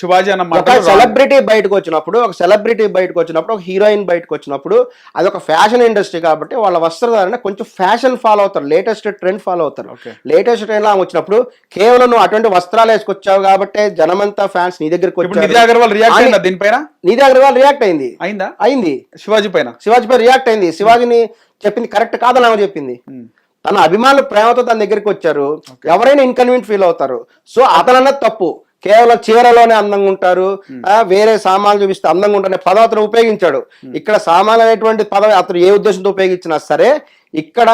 శివాజీ అన్న ఒక సెలబ్రిటీ బయటకు వచ్చినప్పుడు ఒక హీరోయిన్ బయటకు వచ్చినప్పుడు అది ఒక ఫ్యాషన్ ఇండస్ట్రీ కాబట్టి వాళ్ళ వస్త్రధారణ కొంచెం ఫ్యాషన్ ఫాలో అవుతారు, లేటెస్ట్ ట్రెండ్ ఫాలో అవుతారు. లేటెస్ట్ ట్రెండ్ లా వచ్చినప్పుడు కేవలం నువ్వు అటువంటి వస్త్రాలు వేసుకొచ్చావు కాబట్టి జనమంతా ఫ్యాన్స్ నీ దగ్గరికి వచ్చారు. నిధి అగర్వాల్ రియాక్ట్ అయిందా దీనిపైన? నిధి అగర్వాల్ రియాక్ట్ అయింది. శివాజీ పైన రియాక్ట్ అయింది. శివాజీని చెప్పింది కరెక్ట్ కాదని ఆమె చెప్పింది. తన అభిమానులు ప్రేమతో తన దగ్గరికి వచ్చారు, ఎవరైనా ఇన్కన్వీనియంట్ ఫీల్ అవుతారు. సో అతనన్నది తప్పు. కేవలం చీరలోనే అందంగా ఉంటారు, వేరే సామాన్లు చూపిస్తే అందంగా ఉంటారనే పదం అతను ఉపయోగించాడు. ఇక్కడ సామాన్లు అనేటువంటి పదం అతను ఏ ఉద్దేశంతో ఉపయోగించినా సరే ఇక్కడ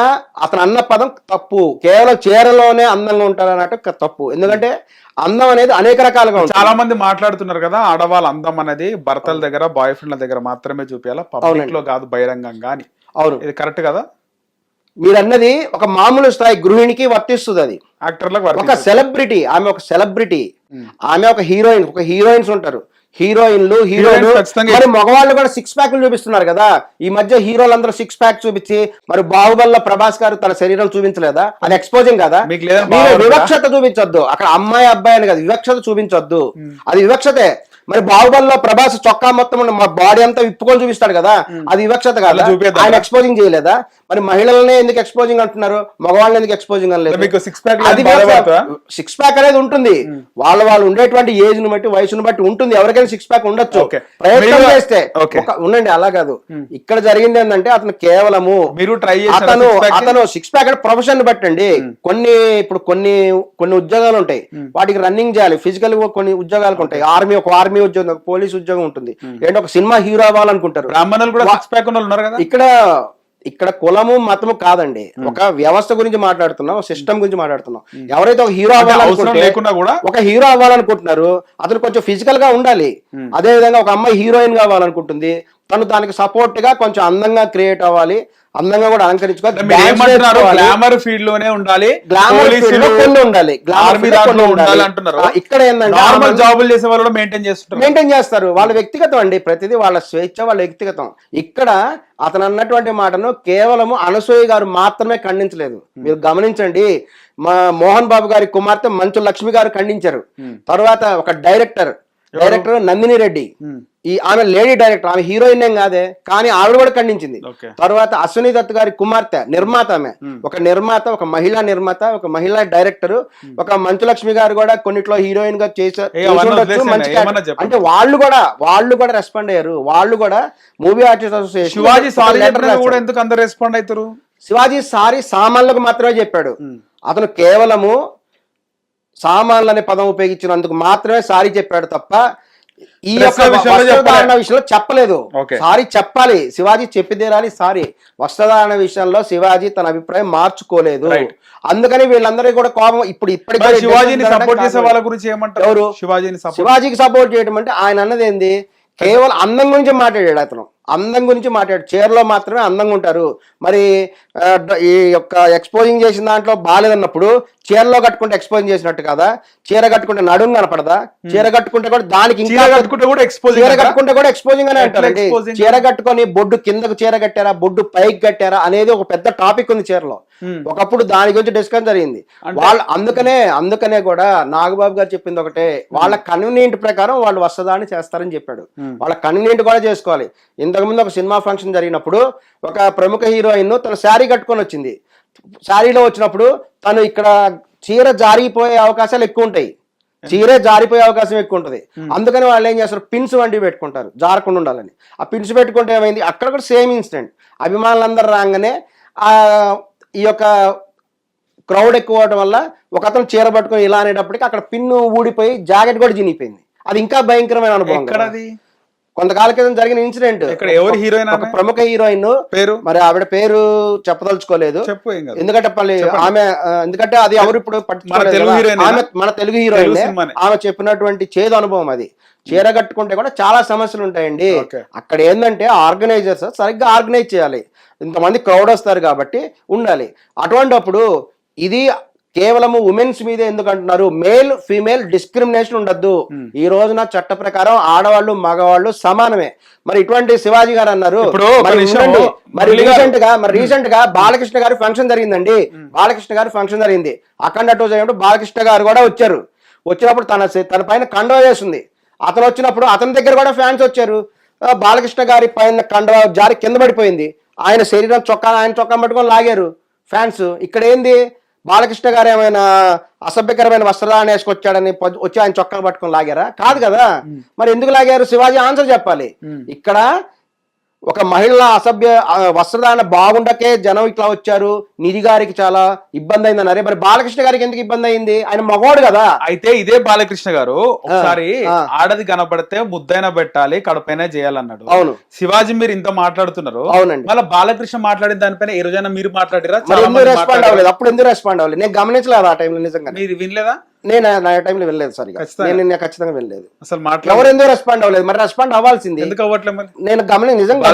అతను అన్న పదం తప్పు. కేవలం చీరలోనే అందంగా ఉంటారు అన్నట్టు తప్పు. ఎందుకంటే అందం అనేది అనేక రకాలుగా ఉంటుంది. చాలా మంది మాట్లాడుతున్నారు కదా, ఆడవాళ్ళ అందం అనేది భర్తల దగ్గర బాయ్ ఫ్రెండ్ల దగ్గర మాత్రమే చూపించాలా, పబ్లిక్ లో కాదు బహిరంగంగా అని. అవును, ఇది కరెక్ట్ కదా? మీరు అన్నది ఒక మామూలు స్థాయి గృహిణికి వర్తిస్తుంది. అది ఒక సెలబ్రిటీ, ఆమె ఒక హీరోయిన్స్ ఉంటారు, హీరోయిన్లు మరి మగవాళ్ళు కూడా సిక్స్ ప్యాక్లు చూపిస్తున్నారు కదా. ఈ మధ్య హీరోలందరూ సిక్స్ ప్యాక్ చూపించి మరి బాహుబలిలో ప్రభాస్ గారు తన శరీరం చూపించలేదా? అది ఎక్స్పోజింగ్ కదా. వివక్షత చూపించొద్దు అక్కడ, అమ్మాయి అబ్బాయి అని కదా, వివక్షత చూపించొద్దు, అది వివక్షతే. మరి బాహుబలిలో ప్రభాస్ చొక్కా మొత్తం మా బాడీ అంతా విప్పుకొని చూపిస్తాడు కదా, అది వివక్షత కదా. ఆయన ఎక్స్పోజింగ్ చేయలేదా? మరి మహిళలనే ఎందుకు ఎక్స్పోజింగ్ అంటున్నారు, మగవాళ్ళని ఎందుకు ఎక్స్పోజింగ్ అనలేదు? సిక్స్ ప్యాక్ అనేది ఉంటుంది, వాళ్ళు ఉండేటువంటి ఏజ్ ను బట్టి వయసును బట్టి ఉంటుంది. ఎవరికైనా సిక్స్ ప్యాక్ ఉండొచ్చు ప్రయత్నం చేస్తే. ఉండండి, అలా కాదు. ఇక్కడ జరిగింది ఏంటంటే అతను కేవలము అతను సిక్స్ ప్యాక్ అంటే ప్రొఫెషన్ బట్టండి. ఇప్పుడు కొన్ని ఉద్యోగాలు ఉంటాయి, వాటికి రన్నింగ్ చేయాలి, ఫిజికల్ కొన్ని ఉద్యోగాలు ఉంటాయి. ఆర్మీ ఉద్యోగం, పోలీస్ ఉద్యోగం ఉంటుంది, ఏంటో ఒక సినిమా హీరో అవ్వాలనుకుంటారు. ఇక్కడ కులము మతము కాదండి, ఒక వ్యవస్థ గురించి మాట్లాడుతున్నాం, ఒక సిస్టమ్ గురించి మాట్లాడుతున్నాం. ఎవరైతే ఒక హీరో అవ్వాలనుకుంటున్నారు అతను కొంచెం ఫిజికల్ గా ఉండాలి. అదే విధంగా ఒక అమ్మాయి హీరోయిన్ కావాలనుకుంటుంది, తను దానికి సపోర్ట్ గా కొంచెం అందంగా క్రియేట్ అవ్వాలి, అందంగా కూడా అలంకరించుకోవాలి. గ్లామర్ ఫీల్డ్ లోనే ఉండాలి, ఇక్కడ ఏంటంటే జాబులు చేసే వాళ్ళు మెయింటైన్ చేస్తారు. వాళ్ళ వ్యక్తిగతం అండి, ప్రతిదీ వాళ్ళ స్వేచ్ఛ, వాళ్ళ వ్యక్తిగతం. ఇక్కడ అతను అన్నటువంటి మాటను కేవలం అనసూయ గారు మాత్రమే ఖండించలేదు. మీరు గమనించండి, మా మోహన్ బాబు గారి కుమార్తె మంచు లక్ష్మి గారు ఖండించారు. తర్వాత ఒక డైరెక్టర్ నందిని రెడ్డి, ఆమె లేడీ డైరెక్టర్, ఆమె హీరోయిన్ ఏం కాదే, కానీ ఆవిడ కూడా ఖండించింది. తర్వాత అశ్విని దత్ గారి కుమార్తె నిర్మాత, ఆమె ఒక నిర్మాత, ఒక మహిళా నిర్మాత, ఒక మహిళా డైరెక్టర్. ఒక మంచులక్ష్మి గారు కూడా కొన్నిట్లో హీరోయిన్ గా చేసి మంచి, అంటే వాళ్ళు కూడా రెస్పాండ్ అయ్యారు. వాళ్ళు కూడా మూవీ ఆర్టిస్ట్ అసోసియేషన్ ఎందుకు అందరు రెస్పాండ్ అవుతారు? శివాజీ సారీ సామాన్లకు మాత్రమే చెప్పాడు. అతను కేవలము సామాన్లు అనే పదం ఉపయోగించినందుకు మాత్రమే సారీ చెప్పాడు తప్ప ఈ యొక్క వస్త్రధారణ విషయంలో చెప్పలేదు. సారీ చెప్పాలి, శివాజీ చెప్పి తీరాలి సారీ. వస్త్రధారణ విషయంలో శివాజీ తన అభిప్రాయం మార్చుకోలేదు. అందుకని వీళ్ళందరికీ కూడా కోపం. ఇప్పటికే శివాజీని సపోర్ట్ చేసే వాళ్ళ గురించి ఏమంటారు? ఎవరు శివాజీకి సపోర్ట్ చేయడం అంటే ఆయన అన్నది ఏంది, కేవలం అందం గురించి మాట్లాడాడు. అతను అందం గురించి మాట్లాడు, చీరలో మాత్రమే అందంగా ఉంటారు. మరి ఈ యొక్క ఎక్స్పోజింగ్ చేసిన దాంట్లో బాగాలేదన్నప్పుడు చీరలో కట్టుకుంటే ఎక్స్పోజింగ్ చేసినట్టు కదా. చీర కట్టుకుంటే నడుము కనపడదా? చీర కట్టుకుంటే కూడా దానికి చీర కట్టుకుంటే కూడా ఎక్స్పోజింగ్ అని అంటారండి. చీర కట్టుకొని బొడ్డు కిందకు చీర కట్టారా, బొడ్డు పైకి కట్టారా అనేది ఒక పెద్ద టాపిక్ ఉంది చీరలో. ఒకప్పుడు దాని గురించి డిస్కస్ జరిగింది. వాళ్ళు అందుకనే కూడా నాగబాబు గారు చెప్పింది ఒకటే, వాళ్ళ కన్వీనియంట్ ప్రకారం వాళ్ళు వస్త్రధారణ చేస్తారని చెప్పాడు. వాళ్ళ కన్వీనియంట్ కూడా చేసుకోవాలి. ఇంతకుముందు ఒక సినిమా ఫంక్షన్ జరిగినప్పుడు ఒక ప్రముఖ హీరోయిన్ తన శారీ కట్టుకొని వచ్చింది. శారీలో వచ్చినప్పుడు తను ఇక్కడ చీర జారిపోయే అవకాశాలు ఎక్కువ ఉంటాయి, చీరే జారిపోయే అవకాశం ఎక్కువ ఉంటుంది. అందుకని వాళ్ళు ఏం చేస్తారు, పిన్స్ వంటివి పెట్టుకుంటారు జారకుండా ఉండాలని. ఆ పిన్స్ పెట్టుకుంటే ఏమైంది, అక్కడ కూడా సేమ్ ఇన్సిడెంట్. అభిమానులందరూ రాగానే ఈ యొక్క క్రౌడ్ ఎక్కువ అవడం వల్ల ఒక అతను చీర పట్టుకొని ఇలా అనేటప్పటికి అక్కడ పిన్ను ఊడిపోయి జాకెట్ కూడా చినిగిపోయింది. అది ఇంకా భయంకరమైన అనుభవం. కొంతకాల క్రితం జరిగిన ఇన్సిడెంట్. ఒక ప్రముఖ హీరోయిన్ పేరు, మరి ఆవిడ పేరు చెప్పదలుచుకోలేదు, ఎందుకంటే అది ఎవరు ఇప్పుడు మన తెలుగు హీరోయిన్. ఆమె చెప్పినటువంటి చేదు అనుభవం అది. చీర కట్టుకుంటే కూడా చాలా సమస్యలు ఉంటాయండి. అక్కడ ఏంటంటే ఆర్గనైజర్స్ సరిగ్గా ఆర్గనైజ్ చేయాలి. ఇంతమంది క్రౌడ్ వస్తారు కాబట్టి ఉండాలి. అటువంటిప్పుడు ఇది కేవలము ఉమెన్స్ మీదే ఎందుకు అంటున్నారు? మేల్ ఫీమేల్ డిస్క్రిమినేషన్ ఉండద్దు. ఈ రోజున చట్ట ప్రకారం ఆడవాళ్ళు మగవాళ్ళు సమానమే. మరి ఇటువంటి శివాజీ గారు అన్నారు. మరి రీసెంట్ గా బాలకృష్ణ గారి ఫంక్షన్ జరిగిందండి. బాలకృష్ణ గారి ఫంక్షన్ జరిగింది. అఖండ టూ జరిగినప్పుడు బాలకృష్ణ గారు కూడా వచ్చారు. వచ్చినప్పుడు తన పైన కండువా వేసింది. అతను వచ్చినప్పుడు అతని దగ్గర కూడా ఫ్యాన్స్ వచ్చారు. బాలకృష్ణ గారి పైన కండ జారి కింద పడిపోయింది, ఆయన శరీరం ఆయన చొక్కా పట్టుకొని లాగారు ఫ్యాన్స్. ఇక్కడ ఏంది, బాలకృష్ణ గారు ఏమైనా అసభ్యకరమైన వస్త్రాలను వేసుకొచ్చాడని వచ్చి ఆయన చొక్కా పట్టుకొని లాగారా? కాదు కదా. మరి ఎందుకు లాగారు? శివాజీ ఆన్సర్ చెప్పాలి. ఇక్కడ ఒక మహిళ అసభ్య వస్త్రధారణ బాగుండకే జనం ఇట్లా వచ్చారు, నిధి గారికి చాలా ఇబ్బంది అయిందని. అరే మరి బాలకృష్ణ గారికి ఎందుకు ఇబ్బంది అయింది? ఆయన మగవాడు కదా. అయితే ఇదే బాలకృష్ణ గారు ఒకసారి ఆడది కనబడితే ముద్దైనా పెట్టాలి, కడపైనా చేయాలన్నాడు. అవును. శివాజీ మీరు ఇంత మాట్లాడుతున్నారు, అవునండి. మళ్ళీ బాలకృష్ణ మాట్లాడిన దానిపైన ఏ రోజైనా మీరు మాట్లాడారా? రెస్పాండ్ అవ్వలేదు. అప్పుడు ఎందుకు రెస్పాండ్ అవ్వలేదు? నేను గమనించలేదు ఆ టైంలో. నిజంగా మీరు వినలేదా? నేను నా టైంలో వెళ్ళలేదు సరిగా. నేను ఖచ్చితంగా వెళ్ళలేదు. అసలు ఎవరు ఎందుకు రెస్పాండ్ అవ్వలేదు? మరి రెస్పాండ్ అవ్వాల్సింది. ఎందుకు అవ్వట్లేదు మరి? నేను నిజంగా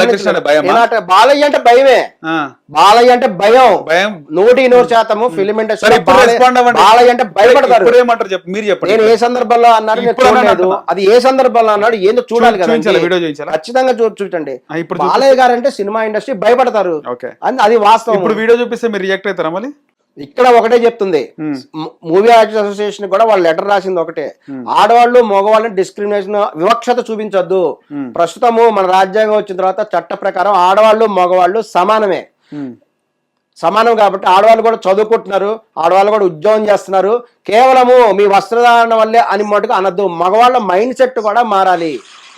బాలయ్య అంటే భయమే. బాలయ్య అంటే భయం 100% ఫిలిం ఇండస్ట్రీ. బాలయ్య అంటే భయపడతారు. మీరు చెప్పండి, నేను ఏ సందర్భంలో అన్నారు నేను చూడలేదు. అది ఏ సందర్భంలో అన్నాడు ఏందో చూడాలి కదా. ఖచ్చితంగా చూడండి. బాలయ్య గారు అంటే సినిమా ఇండస్ట్రీ భయపడతారు, అది వాస్తవం. ఇప్పుడు వీడియో చూపిస్తే మీరు రియాక్ట్ అవుతారా? మళ్ళీ ఇక్కడ ఒకటే చెప్తుంది, మూవీ ఆర్టిస్ట్ అసోసియేషన్ కూడా వాళ్ళు లెటర్ రాసింది ఒకటే, ఆడవాళ్ళు మగవాళ్ళని డిస్క్రిమినేషన్ వివక్షత చూపించొద్దు. ప్రస్తుతము మన రాజ్యాంగం వచ్చిన తర్వాత చట్ట ప్రకారం ఆడవాళ్ళు మగవాళ్ళు సమానం కాబట్టి ఆడవాళ్ళు కూడా చదువుకుంటున్నారు, ఆడవాళ్ళు కూడా ఉద్యోగం చేస్తున్నారు. కేవలము మీ వస్త్రధారణ వల్లే అని మటుకు అనద్దు, మగవాళ్ళ మైండ్ సెట్ కూడా మారాలి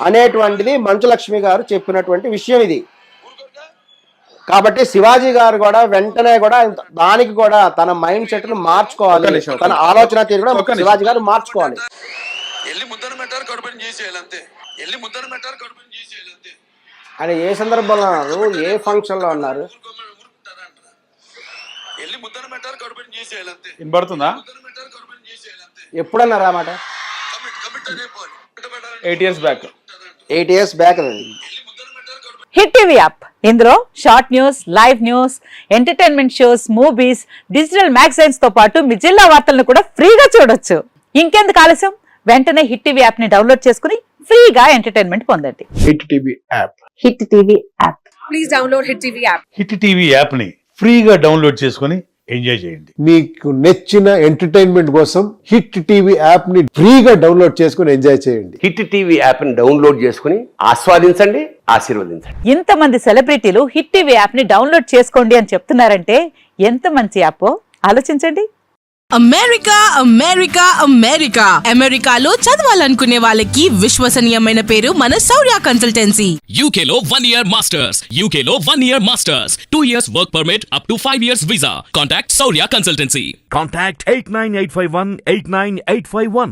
అనేటువంటిది మంచు లక్ష్మి గారు చెప్పినటువంటి విషయం ఇది. కాబట్టి శివాజీ గారు కూడా వెంటనే కూడా దానికి కూడా తన మైండ్ సెట్ ను మార్చుకోవాలి, తన ఆలోచన తీరు కూడా శివాజీ గారు మార్చుకోవాలి. ఆయన ఏ సందర్భంలో అన్నారు, ఏ ఫంక్షన్ లో అన్నారు? ఎప్పుడన్నారా మాట? 8 years back. 8 years back. Hit TV app, ఇందులో short news, live news, entertainment shows, movies, digital magazines తో పాటు మీ జిల్లా వార్తలను కూడా ఫ్రీగా చూడొచ్చు. ఇంకెందుకు ఆలస్యం, వెంటనే హిట్ టీవీ యాప్ ని డౌన్లోడ్ చేసుకుని ఫ్రీగా ఎంటర్టైన్మెంట్ పొందండి. Hit TV app. Hit TV app. Please download hit TV app. Hit TV app ని ఫ్రీగా డౌన్లోడ్ చేసుకుని ఎంజాయ్ చేయండి. మీకు నచ్చిన ఎంటర్టైన్మెంట్ కోసం హిట్ టీవీ యాప్ ని ఫ్రీగా డౌన్లోడ్ చేసుకుని ఎంజాయ్ చేయండి. హిట్ టీవీ యాప్ ని డౌన్లోడ్ చేసుకుని ఆస్వాదించండి, ఆశీర్వదించండి. ఇంతమంది సెలబ్రిటీలు హిట్ టీవీ యాప్ ని డౌన్లోడ్ చేసుకోండి అని చెప్తున్నారంటే ఎంత మంచి యాప్ ఆలోచించండి. అమెరికా అమెరికా అమెరికా అమెరికాలో చదవాలనుకునే వాళ్ళకి విశ్వసనీయమైన పేరు మన శౌర్య కన్సల్టెన్సీ. UK లో 1 year masters, UK లో 1 year masters, 2 years work permit up to 5 years visa. Contact Saurya Consultancy. Contact 89851 89851.